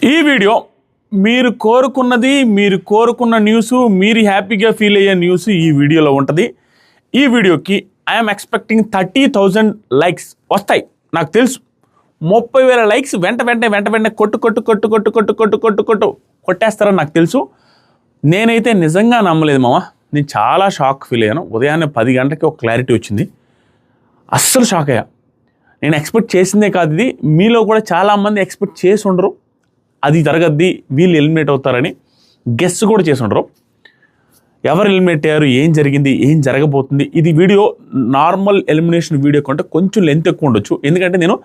ఈ వీడియో మీరు కోరుకున్న న్యూస్, మీరు హ్యాపీగా ఫీల్ అయ్యే న్యూస్ ఈ వీడియోలో ఉంటుంది. ఈ వీడియోకి ఐఎమ్ ఎక్స్పెక్టింగ్ 30,000 లైక్స్ వస్తాయి. నాకు తెలుసు 30,000 లైక్స్ వెంట కొట్టేస్తారని నాకు తెలుసు. నేనైతే నిజంగా నమ్మలేదు మామ. నేను చాలా షాక్ ఫీల్ అయ్యాను. ఉదయాన్నే 10 గంటలకి ఒక క్లారిటీ వచ్చింది. అస్సలు షాక్ అయ్యా. నేను ఎక్స్పెక్ట్ చేసిందే కాదు ఇది. మీలో కూడా చాలామంది ఎక్స్పెక్ట్ చేసి ఉండరు అది జరగద్ది, వీళ్ళు ఎలిమినేట్ అవుతారని గెస్ కూడా చేసి ఉండరు. ఎవరు ఎలిమినేట్ అయ్యారు, ఏం జరిగింది, ఏం జరగబోతుంది, ఇది వీడియో నార్మల్ ఎలిమినేషన్ వీడియో కంటే కొంచెం లెంత్ ఎక్కువ ఉండొచ్చు. ఎందుకంటే నేను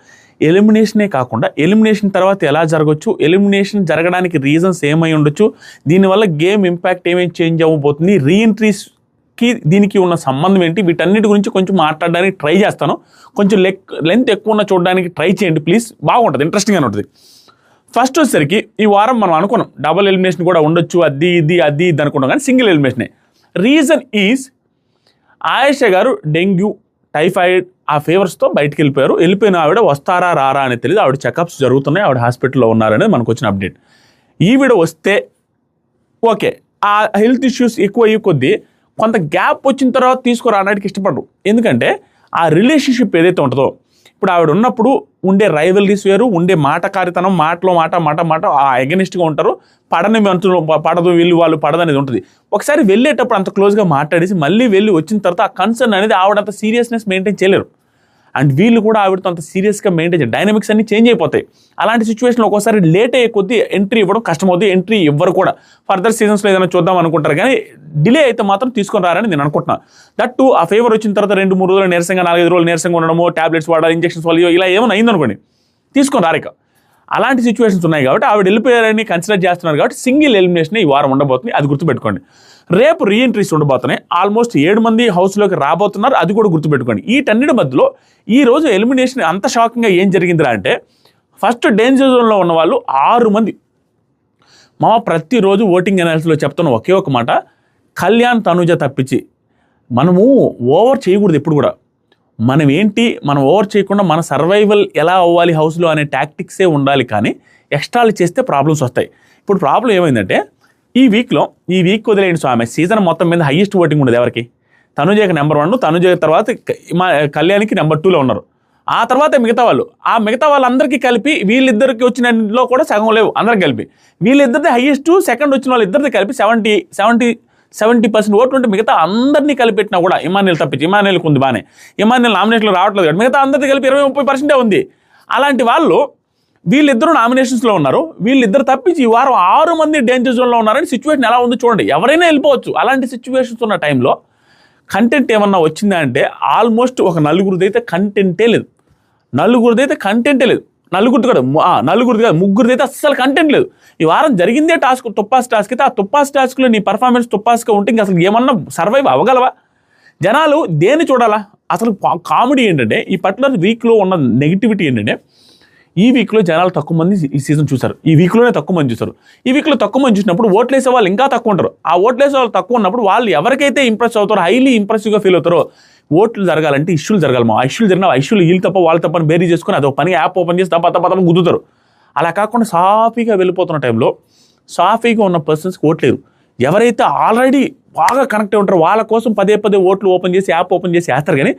ఎలిమినేషనే కాకుండా ఎలిమినేషన్ తర్వాత ఎలా జరగచ్చు, ఎలిమినేషన్ జరగడానికి రీజన్స్ ఏమై ఉండొచ్చు, దీనివల్ల గేమ్ ఇంపాక్ట్ ఏమేమి చేంజ్ అవ్వబోతుంది, రీఎంట్రీస్కి దీనికి ఉన్న సంబంధం ఏంటి, వీటన్నిటి గురించి కొంచెం మాట్లాడడానికి ట్రై చేస్తాను. కొంచెం లెంత్ ఎక్కువ ఉన్న చూడడానికి ట్రై చేయండి ప్లీజ్. బాగుంటుంది, ఇంట్రెస్టింగ్గా ఉంటుంది. ఫస్ట్ వచ్చేసరికి ఈ వారం మనం అనుకున్నాం డబుల్ ఎలిమినేషన్ కూడా ఉండొచ్చు, అది ఇది అనుకున్నాం, కానీ సింగిల్ ఎలిమినేషనే. రీజన్ ఈజ్ ఆయేషా గారు డెంగ్యూ, టైఫాయిడ్ ఆ ఫీవర్స్తో బయటికి వెళ్ళిపోయిన ఆవిడ వస్తారా రారా అనేది తెలియదు. ఆవిడ చెకప్స్ జరుగుతున్నాయి, ఆవిడ హాస్పిటల్లో ఉన్నారనేది మనకు వచ్చిన అప్డేట్. ఈవిడ వస్తే ఓకే, ఆ హెల్త్ ఇష్యూస్ ఎక్కువ అయ్యే కొద్దీ కొంత గ్యాప్ వచ్చిన తర్వాత తీసుకురావడానికి ఇష్టపడరు. ఎందుకంటే ఆ రిలేషన్షిప్ ఏదైతే ఉంటుందో, ఇప్పుడు ఆవిడ ఉన్నప్పుడు ఉండే రైవలరీస్ వేరు, ఉండే మాటకారితనం, మాటలో మాట ఆ ఎగనిస్ట్గా ఉంటారు. పడదు వీళ్ళు వాళ్ళు పడదు అనేది ఉంటుంది. ఒకసారి వెళ్ళేటప్పుడు అంత క్లోజ్గా మాట్లాడేసి మళ్ళీ వెళ్ళి వచ్చిన తర్వాత ఆ కన్సర్న్ అనేది ఆవిడంత సీరియస్నెస్ మెయింటైన్ చేయలేరు. అండ్ వీళ్ళు కూడా ఆవిడతో అంత సీరియస్గా మెయింటైన్ చేయాలి. డైనమిక్స్ అన్ని చేంజ్ అయిపోతాయి. అలాంటి సిచ్యువేషన్లో ఒక్కోసారి లేట్ అయ్యే కొద్దీ ఎంట్రీ ఇవ్వడం కష్టమవుతుంది. ఎంట్రీ ఇవ్వరు కూడా. ఫర్దర్ సీజన్స్లో ఏదైనా చూద్దాం అనుకుంటారు, కానీ డిలే అయితే మాత్రం తీసుకొని రారని నేను అనుకుంటున్నాను. దట్టు ఆ ఫీవర్ వచ్చిన తర్వాత 2-3 రోజులు నీరసంగా, 4-5 రోజులు నీరసంగా ఉండడము, టాబ్లెట్స్ వాడాలి, ఇంజెక్షన్స్ వాళ్ళు ఇలా ఏమైనా అయిందనుకోండి, తీసుకొని రారిక. అలాంటి సిచ్యువేషన్స్ ఉన్నాయి కాబట్టి ఆవిడ వెళ్ళిపోయారని కన్సిడర్ చేస్తున్నారు కాబట్టి సింగిల్ ఎలిమినేషన్ ఈ వారం ఉండబోతుంది. అది గుర్తుపెట్టుకోండి. రేపు రీఎంట్రీస్ ఉండబోతున్నాయి. ఆల్మోస్ట్ 7 మంది హౌస్లోకి రాబోతున్నారు, అది కూడా గుర్తుపెట్టుకోండి. వీటన్నిటి మధ్యలో ఈ రోజు ఎలిమినేషన్ అంత షాకింగ్గా ఏం జరిగిందిరా అంటే, ఫస్ట్ డేంజర్ జోన్లో ఉన్న వాళ్ళు 6 మంది. ప్రతిరోజు ఓటింగ్ అనాలిసిస్లో చెప్తున్న ఒకే ఒక మాట, కళ్యాణ్, తనుజ తప్పించి మనము ఓవర్ చేయకూడదు ఎప్పుడు కూడా. మనం ఓవర్ చేయకుండా మన సర్వైవల్ ఎలా అవ్వాలి హౌస్లో అనే టాక్టిక్సే ఉండాలి, కానీ ఎక్స్ట్రాలు చేస్తే ప్రాబ్లమ్స్ వస్తాయి. ఇప్పుడు ప్రాబ్లం ఏమైందంటే, ఈ వీక్ వదిలేయండి స్వామి, సీజన్ మొత్తం మీద హైయెస్ట్ ఓటింగ్ ఉండదు ఎవరికి? తనుజకి నెంబర్ 1, తనుజ తర్వాత కళ్యాణ్కి నెంబర్ 2లో ఉన్నారు. ఆ తర్వాత మిగతా వాళ్ళందరికీ కలిపి వీళ్ళిద్దరికి వచ్చినలో కూడా సగం లేవు, అందరికి కలిపి వీళ్ళిద్దరిది హైయెస్ట్, సెకండ్ వచ్చిన వాళ్ళు ఇద్దరిది కలిపి 70% ఓట్లు ఉంటే మిగతా అందరినీ కలిపెట్టినా కూడా ఇమాన్యుల్ తప్పించి, ఇమాన్యుల్కి ఉంది బాగానే, ఇమాన్యుల్ నామినేషన్లో రావట్లేదు కాబట్టి మిగతా అందరిది కలిపి 20-30% ఉంది. అలాంటి వాళ్ళు వీళ్ళిద్దరూ నామినేషన్స్లో ఉన్నారు. వీళ్ళిద్దరు తప్పించి ఈ వారం 6 మంది డేంజర్ జోన్లో ఉన్నారని సిచ్యువేషన్ ఎలా ఉందో చూడండి. ఎవరైనా వెళ్ళిపోవచ్చు. అలాంటి సిచ్యువేషన్స్ ఉన్న టైంలో కంటెంట్ ఏమన్నా వచ్చిందా అంటే ఆల్మోస్ట్ ఒక నలుగురిది అయితే కంటెంటే లేదు. నలుగురిది కాదు, ముగ్గురిది అయితే అస్సలు కంటెంట్ లేదు. ఈ వారం జరిగిందే తుప్పాస్ టాస్క్ అయితే ఆ తుప్పాస్ టాస్క్లో నీ పర్ఫార్మెన్స్ తుప్పాస్గా ఉంటే ఇంకా అసలు ఏమన్నా సర్వైవ్ అవ్వగలవా? జనాలు దేన్ని చూడాలా? అసలు కామెడీ ఏంటంటే, ఈ పర్టికులర్ వీక్లో ఉన్న నెగిటివిటీ ఏంటంటే, ఈ వీక్లో జనాలు తక్కువ మంది ఈ సీజన్ చూశారు. ఈ వీక్లో తక్కువ మంది చూసినప్పుడు ఓట్లేసే వాళ్ళు ఇంకా తక్కువ ఉంటారు. ఆ ఓట్లేసే వాళ్ళు తక్కువ ఉన్నప్పుడు వాళ్ళు ఎవరికైతే ఇంప్రెస్ అవుతారో, హైలీ ఇంప్రెసివ్గా ఫీల్ అవుతారో, ఓట్లు జరగాలంటే ఇష్యూలు జరగాలి. ఆ ఇష్యూలు జరిగిన ఇష్యూలు వీళ్ళు తప్ప వాళ్ళు తప్పని బేరీ చేసుకుని అదొక పని యాప్ ఓపెన్ చేసి తప్ప గుద్దుతారు. అలా కాకుండా సాఫీగా వెళ్ళిపోతున్న టైంలో సాఫీగా ఉన్న పర్సన్స్కి ఓట్లేరు. ఎవరైతే ఆల్రెడీ బాగా కనెక్ట్ ఉంటారో వాళ్ళ కోసం పదే ఓట్లు ఓపెన్ చేసి యాప్ ఓపెన్ చేసి వేస్తారు, కానీ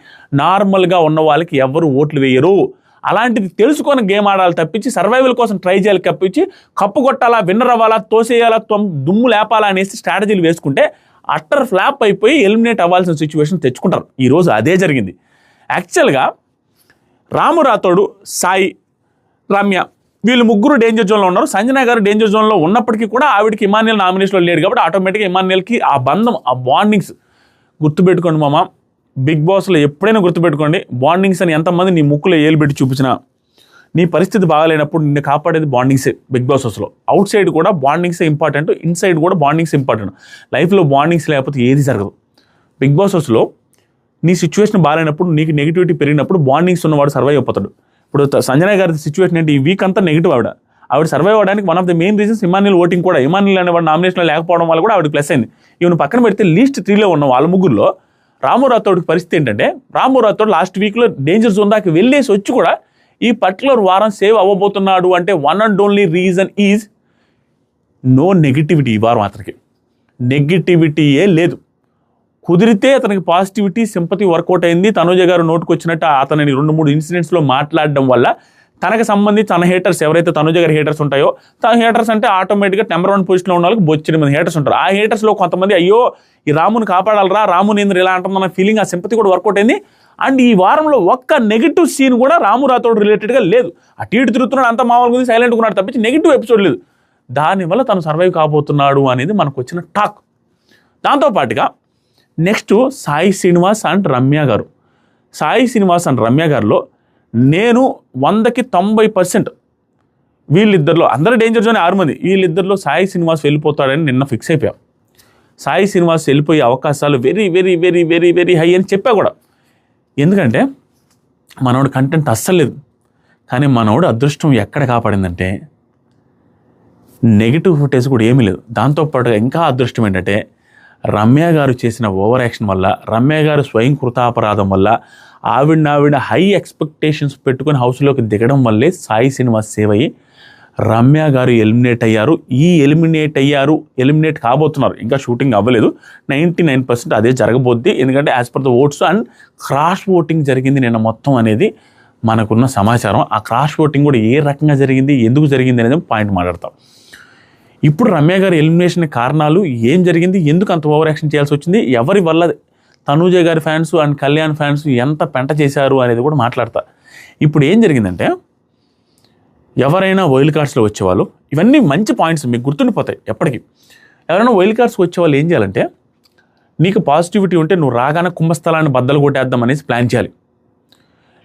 నార్మల్గా ఉన్న వాళ్ళకి ఎవరు ఓట్లు వేయరు. అలాంటిది తెలుసుకొని గేమ్ ఆడాలి తప్పించి, సర్వైవల్ కోసం ట్రై చేయాలి తప్పించి, కప్పు కొట్టాలా, విన్నర్ అవ్వాలా, తోసేయాలా, దుమ్ము లేపాలా అనేసి స్ట్రాటజీలు వేసుకుంటే అట్టర్ ఫ్లాప్ అయిపోయి ఎలిమినేట్ అవ్వాల్సిన సిచ్యువేషన్ తెచ్చుకుంటారు. ఈరోజు అదే జరిగింది. యాక్చువల్గా రాము రాథోడు, సాయి, రమ్య వీళ్ళు ముగ్గురు డేంజర్ జోన్లో ఉన్నారు. సంజన గారు డేంజర్ జోన్లో ఉన్నప్పటికీ కూడా ఆవిడకి ఇమాన్యుల్ నామినేషన్లో లేడు కాబట్టి ఆటోమేటిక్గా ఇమాన్యుల్కి ఆ బంధం, ఆ బాండింగ్స్ గుర్తుపెట్టుకోండి మామ. బిగ్ బాస్లో ఎప్పుడైనా గుర్తుపెట్టుకోండి, బాండింగ్స్ అని ఎంతమంది నీ ముక్కులో ఏలు పెట్టి చూపించినా నీ పరిస్థితి బాగాలేనప్పుడు నిన్ను కాపాడేది బాండింగ్సే. బిగ్ బాస్ హౌస్లో అవుట్ సైడ్ కూడా బాండింగ్సే ఇంపార్టెంట్, ఇన్సైడ్ కూడా బాండింగ్స్ ఇంపార్టెంట్. లైఫ్లో బాండింగ్స్ లేకపోతే ఏది జరగదు. బిగ్ బాస్ హౌస్లో నీ సిచ్యువేషన్ బాగాలేనప్పుడు, నీకు నెగిటివిటీ పెరిగినప్పుడు బాండింగ్స్ ఉన్నవాడు సర్వైవ్ అయిపోతాడు. ఇప్పుడు సంజన గారి సిచ్యువేషన్ ఏంటి? ఈ వీక్ అంతా నెగిటివ్. ఆవిడ సర్వైవ్ అవ్వడానికి one of the main reasons Emmanuel voting కూడా. ఇమాన్యుల్ అనేవాడు నామినేషన్లో లేకపోవడం వల్ల కూడా ఆవిడ ప్లస్ అయింది. ఈవెన్ పక్కన పెడితే లీస్ట్ 3లో ఉన్న వాళ్ళ ముగ్గురులో రాము రాథోడ్కి పరిస్థితి ఏంటంటే, రాము రాథోడ్ లాస్ట్ వీక్లో డేంజర్ జోన్ దాకా వెళ్ళేసి వచ్చి కూడా ఈ పర్టికులర్ వారం సేవ్ అవ్వబోతున్నాడు అంటే one and only reason is no negativity. ఈ వారం అతనికి నెగిటివిటీయే లేదు. కుదిరితే అతనికి పాజిటివిటీ సింపతి వర్కౌట్ అయింది. తనూజ గారు నోటుకు వచ్చినట్టు అతనిని 2-3 ఇన్సిడెంట్స్లో మాట్లాడడం వల్ల తనకు సంబంధించి తన హేటర్స్ ఎవరైతే తనూజ గారి హేటర్స్ ఉంటాయో, తన హేటర్స్ అంటే ఆటోమేటిక్గా నెంబర్ 1 పొజిషన్లో ఉన్న వాళ్ళకి బొచ్చిన మంది హేటర్స్ ఉంటారు. ఆ హేటర్స్లో కొంతమంది అయ్యో ఈ రాముని కాపాడాలరా, రాముని ఎందుకు ఇలా అంటుందన్న ఫీలింగ్, ఆ సింపతి కూడా వర్కౌట్ అయింది. అండ్ ఈ వారంలో ఒక్క నెగిటివ్ సీన్ కూడా రాము రాథోడ్ రిలేటెడ్గా లేదు. అటు ఇటు తిరుగుతున్నాడు, అంత మామూలుగా ఉంది, సైలెంట్గా ఉన్నాడు తప్పించి నెగిటివ్ ఎపిసోడ్ లేదు. దానివల్ల తను సర్వైవ్ కాబోతున్నాడు అనేది మనకు వచ్చిన టాక్. దాంతోపాటుగా నెక్స్ట్ సాయి శ్రీనివాస్ అండ్ రమ్య గారు. సాయి శ్రీనివాస్ అండ్ రమ్య గారిలో నేను 100కి 90% వీళ్ళిద్దరిలో, అందరూ డేంజర్ జోన్ 6 మంది, వీళ్ళిద్దరిలో సాయి శ్రీనివాస్ వెళ్ళిపోతాడని నిన్న ఫిక్స్ అయిపోయాం. సాయి శ్రీనివాస్ వెళ్ళిపోయే అవకాశాలు very very very very very high అని చెప్పా కూడా. ఎందుకంటే మనోడు కంటెంట్ అస్సలు లేదు. కానీ మనోడు అదృష్టం ఎక్కడ కాపాడిందంటే నెగిటివ్ ఫుటేజ్ కూడా ఏమీ లేదు. దాంతోపాటుగా ఇంకా అదృష్టం ఏంటంటే రమ్య గారు చేసిన ఓవర్ యాక్షన్ వల్ల, రమ్య గారు స్వయం కృతాపరాధం వల్ల, ఆవిడ హై ఎక్స్పెక్టేషన్స్ పెట్టుకుని హౌస్లోకి దిగడం వల్లే సాయి శ్రీనివాస్ సేవ్ అయ్యి రమ్య గారు ఎలిమినేట్ అయ్యారు. ఎలిమినేట్ కాబోతున్నారు. ఇంకా షూటింగ్ అవ్వలేదు. 99% అదే జరగబోద్ది. ఎందుకంటే as per the votes and cross voting జరిగింది నిన్న మొత్తం అనేది మనకున్న సమాచారం. ఆ క్రాస్ ఓటింగ్ కూడా ఏ రకంగా జరిగింది, ఎందుకు జరిగింది అనేది పాయింట్ మాట్లాడతాం. ఇప్పుడు రమ్య గారి ఎలిమినేషన్ కారణాలు, ఏం జరిగింది, ఎందుకు అంత ఓవర్ యాక్షన్ చేయాల్సి వచ్చింది, ఎవరి వల్ల తనూజ గారి ఫ్యాన్స్ అండ్ కళ్యాణ్ ఫ్యాన్స్ ఎంత పెంట చేశారు అనేది కూడా మాట్లాడతా. ఇప్పుడు ఏం జరిగిందంటే ఎవరైనా వైల్డ్ కార్డ్స్లో వచ్చేవాళ్ళు, ఇవన్నీ మంచి పాయింట్స్ మీకు గుర్తుండిపోతాయి ఎప్పటికీ. ఎవరైనా వైల్డ్ కార్డ్స్కి వచ్చేవాళ్ళు ఏం చేయాలంటే, నీకు పాజిటివిటీ ఉంటే నువ్వు రాగానే కుంభస్థలాన్ని బద్దలు కొట్టేద్దాం అనేసి ప్లాన్ చేయాలి.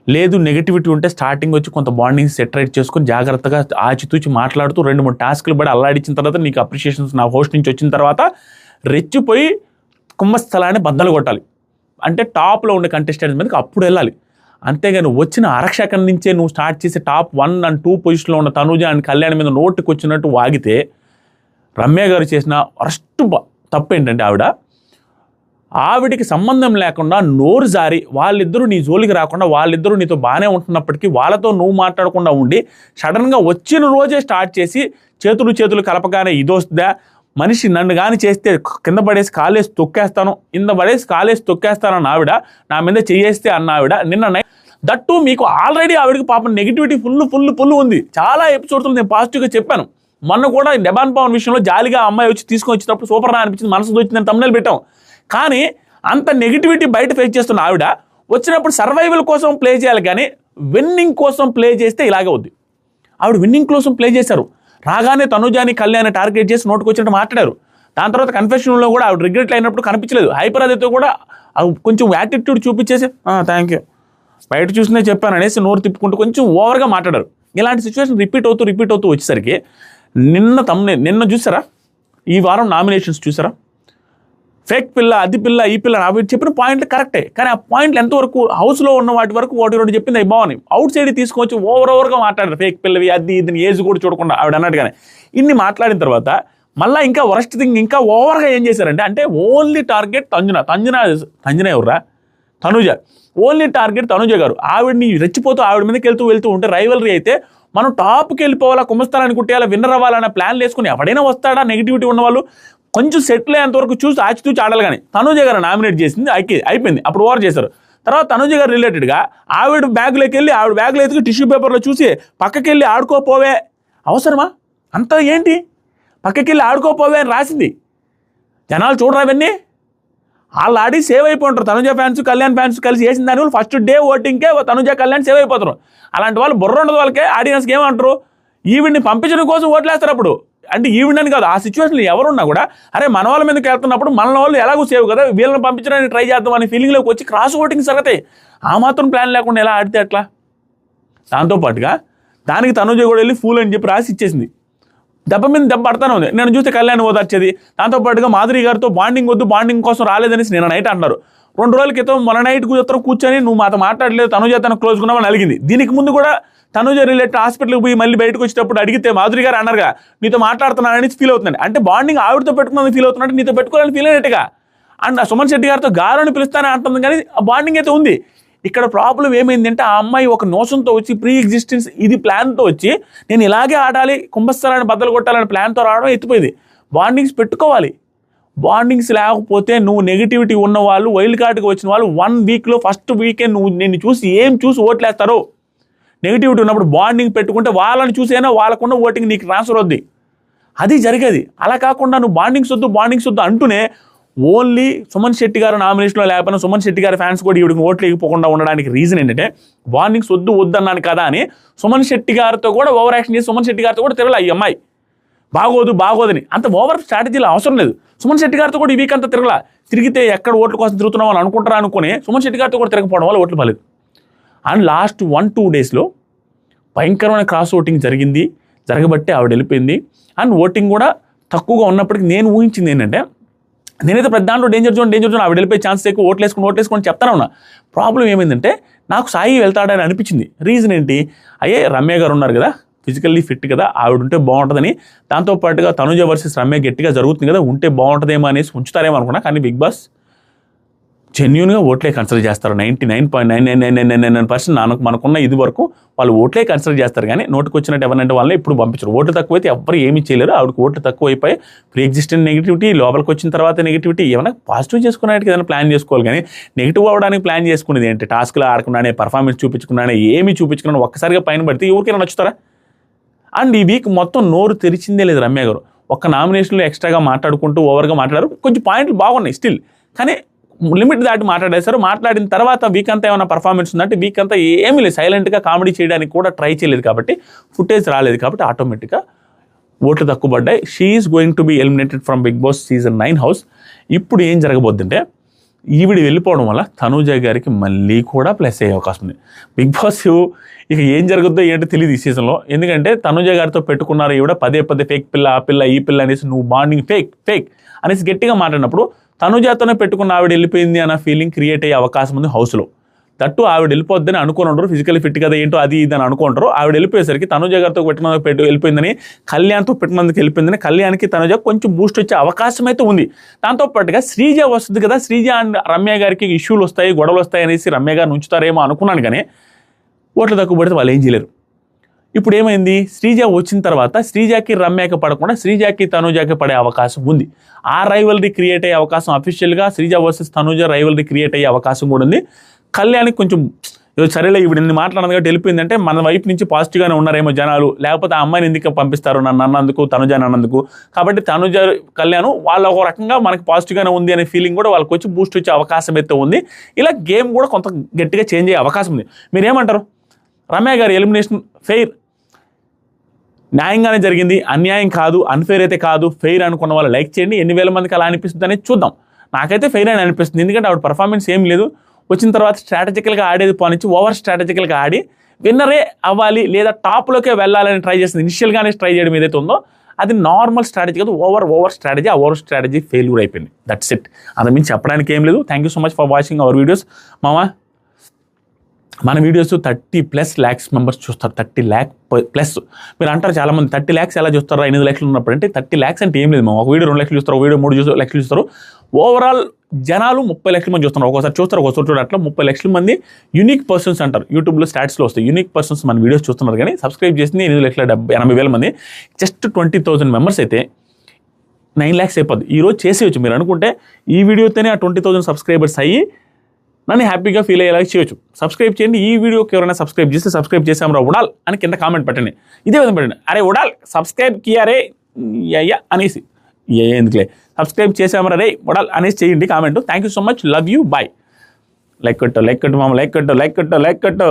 లేదు నెగిటివిటీ ఉంటే స్టార్టింగ్ వచ్చి కొంత బాండింగ్ సెటరేట్ చేసుకొని జాగ్రత్తగా ఆచితూచి మాట్లాడుతూ 2-3 టాస్క్లు పడి అల్లాడిచ్చిన తర్వాత, నీకు అప్రిషియేషన్స్ నా హోస్ట్ నుంచి వచ్చిన తర్వాత రెచ్చిపోయి కుంభస్థలాన్ని బద్దలు కొట్టాలి. అంటే టాప్లో ఉండే కంటెస్టెంట్స్ మీదకి అప్పుడు వెళ్ళాలి. అంతేగాని వచ్చిన అరక్షకం నుంచే నువ్వు స్టార్ట్ చేసి టాప్ 1 and 2 పొజిషన్లో ఉన్న తనూజ అండ్ కళ్యాణ్ మీద నోటుకు వచ్చినట్టు వాగితే, రమ్య గారు చేసిన ఫస్ట్ తప్పు ఏంటంటే ఆవిడికి సంబంధం లేకుండా నోరు జారి వాళ్ళిద్దరూ నీ జోలికి రాకుండా, వాళ్ళిద్దరూ నీతో బాగానే ఉంటున్నప్పటికీ వాళ్ళతో నువ్వు మాట్లాడకుండా ఉండి సడన్గా వచ్చిన రోజే స్టార్ట్ చేసి చేతులు కలపగానే ఇదొస్తుందా, మనిషి నన్ను కానీ చేస్తే కింద పడేసి కాలేసి తొక్కేస్తానన్న ఆవిడ, నా మీద చేయేస్తే అన్న ఆవిడ నిన్న దట్టు మీకు ఆల్రెడీ ఆవిడకి పాపం నెగిటివిటీ ఫుల్ ఉంది. చాలా ఎపిసోడ్స్లో నేను పాజిటివ్గా చెప్పాను. మొన్న కూడా డెబాన్ పవన్ విషయంలో జాలిగా అమ్మాయి వచ్చి తీసుకొని వచ్చినప్పుడు సూపర్ రా అనిపించింది, మనసు వచ్చిందని తమ్ముళ్ళు పెట్టాం. కానీ అంత నెగిటివిటీ బయట ఫేస్ చేస్తున్న ఆవిడ వచ్చినప్పుడు సర్వైవల్ కోసం ప్లే చేయాలి, కానీ విన్నింగ్ కోసం ప్లే చేస్తే ఇలాగే అవుద్ది. ఆవిడ విన్నింగ్ కోసం ప్లే చేశారు. రాగానే తనుజాని కళ్యాణ్ టార్గెట్ చేసి నోటుకు వచ్చినట్టు మాట్లాడారు. దాని తర్వాత కన్ఫెషన్లో కూడా ఆవిడ రిగ్రెట్ అయినప్పుడు కనిపించలేదు. హైపర్ అదితో కూడా కొంచెం యాటిట్యూడ్ చూపించేసి థ్యాంక్ యూ బయట చూసినే చెప్పాను అనేసి నోరు తిప్పుకుంటూ కొంచెం ఓవర్గా మాట్లాడారు. ఇలాంటి సిచ్యువేషన్ రిపీట్ అవుతూ వచ్చేసరికి నిన్న చూసారా, ఈ వారం నామినేషన్స్ చూసారా, ఫేక్ పిల్ల, అది పిల్ల, ఈ పిల్ల, అవి చెప్పిన పాయింట్లు కరెక్టే. కానీ ఆ పాయింట్లు ఎంతవరకు హౌస్లో ఉన్న వాటి వరకు 1-2 చెప్పింది అవి బాగున్నాయి. అవుట్ సైడ్ తీసుకొచ్చి ఓవర్గా మాట్లాడారు. ఫేక్ పిల్లవి, అది ఇది ఏజ్ కూడా చూడకుండా ఆవిడ అన్నట్టుగానే ఇన్ని మాట్లాడిన తర్వాత మళ్ళీ ఇంకా వరస్ట్ థింగ్, ఇంకా ఓవర్గా ఏం చేశారంటే, అంటే ఓన్లీ టార్గెట్ తంజన ఎవర్రా, తనుజ, ఓన్లీ టార్గెట్ తనుజ గారు. ఆవిడని రెచ్చిపోతూ ఆవిడ మీదకి వెళ్తూ ఉంటే రైవలరీ అయితే మనం టాప్కి వెళ్ళిపోవాలా, కుంభస్థలాన్ని కుట్టేయాలా, విన్నర్ అవ్వాలన్న ప్లాన్లు వేసుకుని ఎవడైనా వస్తాడా, నెగిటివిటీ ఉన్నవాళ్ళు కొంచెం సెటిల్ అయ్యేంతవరకు చూసి ఆచితూచి ఆడాలి. కానీ తనుజ గారు నామినేట్ చేసింది అయిపోయింది, అప్పుడు ఓవర్ చేశారు. తర్వాత తనుజ గారు రిలేటెడ్గా ఆవిడ బ్యాగ్లోకి వెళ్ళి ఆవిడ బ్యాగ్లో ఎత్తుకు టిష్యూ పేపర్లో చూసి పక్కకి వెళ్ళి ఆడుకోపోవే, అవసరమా అంత ఏంటి, పక్కకి వెళ్ళి ఆడుకోపోవే అని రాసింది. జనాలు చూడరా అవన్నీ, వాళ్ళు ఆడి సేవ్ అయిపోతారు. తనుజ ఫ్యాన్స్ కళ్యాణ్ ఫ్యాన్స్ కలిసి చేసిన దానివల్ల ఫస్ట్ డే ఓటింగ్కే తనుజ కళ్యాణ్ సేవ్ అయిపోతారు. అలాంటి వాళ్ళు బుర్ర ఉండదు వాళ్ళకే. ఆడియన్స్కి ఏమంటారు, ఈవిడ్ని పంపించడం కోసం ఓట్లేస్తారు. అప్పుడు అంటే ఈవిడని కాదు, ఆ సిచ్యువేషన్లో ఎవరున్నా కూడా అరే మన వాళ్ళ మీదకి వెళ్తున్నప్పుడు మన వాళ్ళు ఎలాగో సేవ్ కదా, వీళ్ళని పంపించడానికి ట్రై చేద్దాం అనే ఫీలింగ్లోకి వచ్చి క్రాస్ ఓటింగ్ జరుగుతాయి. ఆ మాత్రం ప్లాన్ లేకుండా ఎలా ఆడితే అట్లా. దాంతోపాటుగా దానికి తనుజ కూడా వెళ్ళి ఫూల్ అని చెప్పి రాసి ఇచ్చేసింది. దెబ్బ మీద దెబ్బ పడతానే ఉంది. నేను చూస్తే కళ్యాణ్ ఓదార్చేది. దాంతోపాటుగా మాధురి గారితో బాండింగ్ వద్దు, బాండింగ్ కోసం రాలేదనేసి నేను నైట్ అంటున్నారు. 2 రోజుల క్రితం మన నైట్ కూర్చొని నువ్వు మాతో మాట్లాడలేదు, తనుజ తన క్లోజ్ ఉన్నామని అలిగింది. దీనికి ముందు కూడా తనుజ రిలేటెడ్ హాస్పిటల్కి పోయి మళ్ళీ బయటకు వచ్చేటప్పుడు అడిగితే మాధురి గారు అన్నారుగా నీతో మాట్లాడుతున్నానని ఫీల్ అవుతుంది. అంటే బాండింగ్ ఆవిడతో పెట్టుకున్నది ఫీల్ అవుతున్నట్టు నీతో పెట్టుకోవాలని ఫీల్ అయినట్టుగా. అండ్ సుమన్ శెట్టి గారితో గారు అని పిలుస్తానే అంటుంది, కానీ ఆ బాండింగ్ అయితే ఉంది. ఇక్కడ ప్రాబ్లం ఏమైందంటే ఆ అమ్మాయి ఒక నోషన్తో వచ్చి ప్రీ ఎగ్జిస్టెన్స్ ఇది ప్లాన్తో వచ్చి నేను ఇలాగే ఆడాలి కుంభస్థలాన్ని బద్దలు కొట్టాలని ప్లాన్తో రావడం ఎత్తిపోయింది. బాండింగ్స్ పెట్టుకోవాలి. బాండింగ్స్ లేకపోతే నువ్వు నెగిటివిటీ ఉన్న వాళ్ళు వైల్డ్ కార్డ్కి వచ్చిన వాళ్ళు 1 వీక్లో ఫస్ట్ వీకే నువ్వు నిన్ను చూసి ఓట్లేస్తారో. నెగిటివిటీ ఉన్నప్పుడు బాండింగ్ పెట్టుకుంటే వాళ్ళని చూసైనా వాళ్ళకున్న ఓటింగ్ నీకు ట్రాన్స్ఫర్ అవుద్ది. అది జరిగేది. అలా కాకుండా నువ్వు బాండింగ్స్ వద్దు అంటూనే ఓన్లీ సుమన్ శెట్టి గారు నామినేషన్లో లేకపోయినా సుమన్ శెట్టి గారి ఫ్యాన్స్ కూడా ఈవిడికి ఓట్లు వేయకపోకుండా ఉండడానికి రీజన్ ఏంటంటే బాండింగ్స్ వద్దన్నాను కదా అని సుమన్ శెట్టి గారితో కూడా ఓవర్ యాక్షన్ చేసి సుమన్ శెట్టి గారితో కూడా తిరగలే ఈ అమ్మాయి. బాగోదని అంత ఓవర్ స్ట్రాటజీలో అవసరం లేదు. సుమన్ శెట్టి గారితో కూడా ఈ వీక్ అంతా తిరిగితే ఎక్కడ ఓట్ల కోసం తిరుగుతున్నావు అని అనుకుంటారా అనుకుని సుమన్ శెట్టి గారితో కూడా తిరగకపోవడం వల్ల ఓట్లు పలేదు. అండ్ లాస్ట్ 1-2 డేస్లో భయంకరమైన క్రాస్ ఓటింగ్ జరగబట్టే ఆవిడ వెళ్ళిపోయింది. అండ్ ఓటింగ్ కూడా తక్కువగా ఉన్నప్పటికీ నేను ఊహించింది ఏంటంటే నేనైతే ప్రతి దాంట్లో డేంజర్ జోన్ ఆవిడ వెళ్ళిపోయే ఛాన్స్ ఎక్కువ, ఓట్లేసుకొని చెప్తానే ఉన్నా. ప్రాబ్లం ఏమైందంటే నాకు సాయి వెళ్తాడని అనిపించింది. రీజన్ ఏంటి, రమ్య గారు ఉన్నారు కదా, ఫిజికల్లీ ఫిట్ కదా, ఆవిడ ఉంటే బాగుంటుందని. దాంతోపాటుగా తనుజ వర్సెస్ రమ్య గట్టిగా జరుగుతుంది కదా, ఉంటే బాగుంటుందేమో అనేసి ఉంచుతారేమో అనుకున్నా. కానీ బిగ్ బాస్ జెన్యూన్గా ఓట్లే కన్సిడర్ చేస్తారు. 99.9999% మనకున్న ఇది వరకు వాళ్ళు ఓట్లే కన్సిడర్ చేస్తారు. కానీ నోటికి వచ్చినట్టు ఎవరంటే వాళ్ళని ఎప్పుడు పంపించరు. ఓట్లు తక్కువైతే ఎవ్వరు ఏమీ చేయలేరు. ఆవిడకి ఓట్లు తక్కువ అయిపోయి ప్రీ ఎగ్జిస్టెంట్ నెగిటివిటీ, లోపలికి వచ్చిన తర్వాత నెగిటివిటీ, ఏమైనా పాజిటివ్ చేసుకునేటికి ఏదైనా ప్లాన్ చేసుకోవాలి. కానీ నెగిటివ్ అవ్వడానికి ప్లాన్ చేసుకునేది ఏంటి, టాస్క్లో ఆడకుండానే పర్ఫార్మెన్స్ చూపించుకున్నానే ఏమీ చూపించుకున్నాను ఒక్కసారిగా పైన పడితే ఎవరికైనా నచ్చుతారా? అండ్ ఈ వీక్ మొత్తం నోరు తెరిచిందే లేదు రమ్య గారు. ఒక్క నామినేషన్లో ఎక్స్ట్రాగా మాట్లాడుకుంటూ ఓవర్గా మాట్లాడారు. కొంచెం పాయింట్లు బాగున్నాయి స్టిల్, కానీ లిమిట్ దాటి మాట్లాడేశారు. మాట్లాడిన తర్వాత వీక్ అంతా ఏమైనా పర్ఫార్మెన్స్ ఉందంటే వీక్ అంతా ఏమీ లేదు. సైలెంట్గా కామెడీ చేయడానికి కూడా ట్రై చేయలేదు కాబట్టి, ఫుటేజ్ రాలేదు కాబట్టి ఆటోమేటిక్గా ఓట్లు తక్కువ పడ్డాయి. She is going to be eliminated from Bigg Boss season 9 house. ఇప్పుడు ఏం జరగబోద్దంటే ఈవిడ వెళ్ళిపోవడం వల్ల తనూజ గారికి మళ్ళీ కూడా ప్లస్ అయ్యే అవకాశం ఉంది. బిగ్ బాస్ ఇక ఏం జరుగుతుందో ఏంటో తెలియదు ఈ సీజన్లో. ఎందుకంటే తనూజ గారితో పెట్టుకున్నారు ఈవిడ పదే ఫేక్ పిల్ల, ఆ పిల్ల, ఈ పిల్ల అనేసి నువ్వు బాండింగ్ ఫేక్ అనేసి గట్టిగా మాట్లాడినప్పుడు తనుజాతోనే పెట్టుకున్న ఆవిడ వెళ్ళిపోయింది అన్న ఫీలింగ్ క్రియేట్ అయ్యే అవకాశం ఉంది హౌస్లో. తట్టు ఆవిడ వెళ్ళిపోద్దని అనుకుని ఉంటారు, ఫిజికల్లీ ఫిట్ కదా ఏంటో అది ఇది అని అనుకుంటారు. ఆవిడ వెళ్ళిపోయేసరికి తనుజ గారితో వెళ్ళిపోయిందని, కళ్యాణ్తో పెట్టినందుకు వెళ్ళిపోయిందని కళ్యాణ్కి తనుజ కొంచెం బూస్ట్ వచ్చే అవకాశం అయితే ఉంది. దాంతోపాటుగా శ్రీజ వస్తుంది కదా, శ్రీజ అండ్ రమ్య గారికి ఇష్యూలు వస్తాయి, గొడవలు వస్తాయి అనేసి రమ్య గారిని ఉంచుతారేమో అనుకున్నాను. కానీ ఓట్లు తక్కువ పడితే వాళ్ళు ఏం చేయలేరు. ఇప్పుడు ఏమైంది, శ్రీజ వచ్చిన తర్వాత శ్రీజకి రమ్యకి పడకుండా శ్రీజకి తనుజకి పడే అవకాశం ఉంది. ఆ రైవల్రీ క్రియేట్ అయ్యే అవకాశం అఫీషియల్గా Sreeja versus Tanuja rivalry create అయ్యే అవకాశం కూడా ఉంది. కళ్యాణ్కి కొంచెం సరేలే ఇప్పుడు నేను మాట్లాడదు కాబట్టి వెళ్ళిపోయిందంటే మన వైపు నుంచి పాజిటివ్గానే ఉన్నారేమో జనాలు, లేకపోతే ఆ అమ్మాయిని ఎందుకు పంపిస్తారు నన్ను అన్నందుకు, తనుజ అన్నందుకు. కాబట్టి తనుజ కళ్యాణ్ వాళ్ళ ఒక రకంగా మనకి పాజిటివ్గానే ఉంది అనే ఫీలింగ్ కూడా వాళ్ళకి వచ్చి బూస్ట్ వచ్చే అవకాశం అయితే ఉంది. ఇలా గేమ్ కూడా కొంత గట్టిగా చేంజ్ అయ్యే అవకాశం ఉంది. మీరేమంటారు? రమ్య గారి ఎలిమినేషన్ ఫెయిర్, న్యాయంగానే జరిగింది, అన్యాయం కాదు, అన్ఫెయిర్ అయితే కాదు, ఫెయిర్ అనుకున్న వాళ్ళు లైక్ చేయండి. ఎన్ని వేల మందికి అలా అనిపిస్తుంది అనేది చూద్దాం. నాకైతే ఫెయిర్ అని అనిపిస్తుంది. ఎందుకంటే ఆవిడ పర్ఫార్మెన్స్ ఏం లేదు. వచ్చిన తర్వాత స్ట్రాటజికల్గా ఆడేది పోనిచ్చి ఓవర్ స్ట్రాటజికల్గా ఆడి విన్నరే అవ్వాలి లేదా టాప్లోకే వెళ్ళాలని ట్రై చేస్తుంది. ఇనిషియల్గానే ట్రై చేయడం ఏదైతే ఉందో అది నార్మల్ స్ట్రాటజీ కాదు, ఓవర్ స్ట్రాటజీ. ఆ ఓవర్ స్ట్రాటజీ ఫెయిల్యూర్ అయిపోయింది. That's it. అంతకుమించి చెప్పడానికి ఏం లేదు. Thank you so much for watching our videos. మన వీడియోస్ 30+ lakhs మెంబర్స్ చూస్తారు. 30 lakh+. మీరు అంటారు చాలామంది 30 lakhs ఎలా చూస్తారా 8 లక్షలు ఉన్నప్పుడు అంటే 30 lakhs అంటే ఏం లేదు. ఒక వీడియో 2 లక్షలు చూస్తారు, ఒక వీడియో 3 లక్షలు చూస్తారు. ఓవరాల్ జనాలు 30 లక్షల మంది చూస్తున్నారు. ఒకసారి చూస్తారు, ఒకసారి చూడాలి. అట్లా 30 లక్షల మంది యూనిక్ పర్సన్స్ అంటారు. యూట్యూబ్లో స్టాట్స్లో వస్తాయి. యూనిక్ పర్సన్స్ మన వీడియోస్ చూస్తున్నారు. కానీ సబ్స్క్రైబ్ చేసింది 8,80,000 మంది. జస్ట్ 20,000 మెంబర్స్ అయితే 9 lakhs అయిపోద్ది. ఈరోజు చేసేయచ్చు. మీరు అనుకుంటే ఈ వీడియోతోనే ఆ 20,000 సబ్స్క్రైబర్స్ అయ్యి నన్ను హ్యాపీగా ఫీల్ అయ్యేలాగా చేయొచ్చు. సబ్స్క్రైబ్ చేయండి. ఈ వీడియోకి ఎవరైనా సబ్స్క్రైబ్ చేస్తే సబ్స్క్రైబ్ చేసామరా ఉడాల్ అని కింద కామెంట్ పెట్టండి. ఇదే విధంగా పెట్టండి, అరే ఉడాల్ సబ్స్క్రైబ్ కియారే అయ్యా అనేసి, ఎందుకులే సబ్స్క్రైబ్ చేసామరా రే ఉడాల్ అనేసి చేయండి comment. Thank you so much, love you, bye. Like కొట్టు మామ, లైక్ కొట్టు.